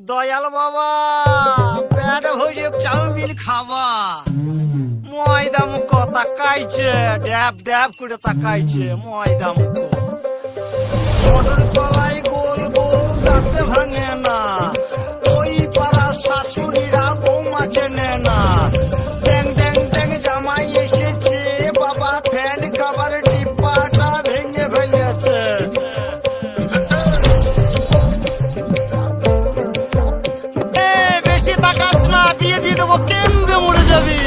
দয়াল বাবা পেট ভরে চাউমিন খাবা ময়দা মুখ তাকাইছে ড্যাব ড্যাব করে তাকাইছে ময়দা মুখ মটর কলাই গোল গোল দাঁতে ভাঙে না ওই পাড়া শাশুড়িরা বৌমা চেনে না ড্যাং ড্যাং ড্যাং জামাই এসেছে বাবা ফ্যান খাবার ডিব্বাটা ভেঙে ফেলেছে বেশি তাকাস না দিয়ে দিয়ে দেবো কেন্দ্রে মরে যাবি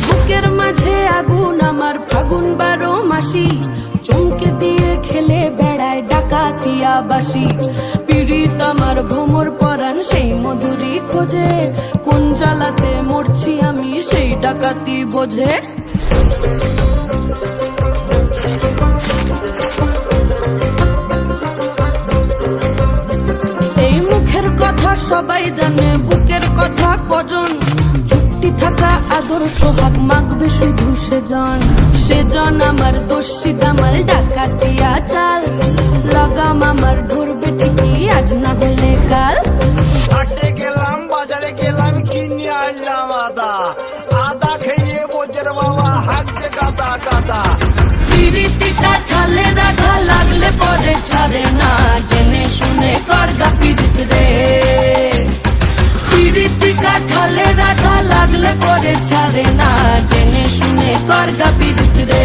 বুকের মাঝে আগুন আমার ফাগুন 12 মাসি চমকে দিয়ে খেলে বেড়ায় ডাকাতিয়া বাসি পীড়িত আমার ভ্রমর পরাণ সেই মধুরী খোঁজে কোন জ্বালাতে মরছি আমি সেই ডাকাতি বোঝে এই মুখের কথা সবাই জানে বুকের কথা কজন চুপটি থাকা আদর সোহাগ মাগবে শুধু সেজন আমার দোষী দামাল ডাকাতিয়া চাল লাগাম আমার ধরবে ঠিকই আজ না হলে কাল হাটে গেলাম বাজারে গেলাম কিনে আনলাম আদা আদা খেয়ে বোঝের বাবা হাঁকছে গাদা গাদা পিরিতিটা ঠালে রাধা লাগলে পরে ছাড়ে না জেনে শুনে করগা পিরিত রে পিরিতিকা ঠালে রাধা লাগলে পরে ছাড়ে না জেনে শুনে করগা পিরিত রে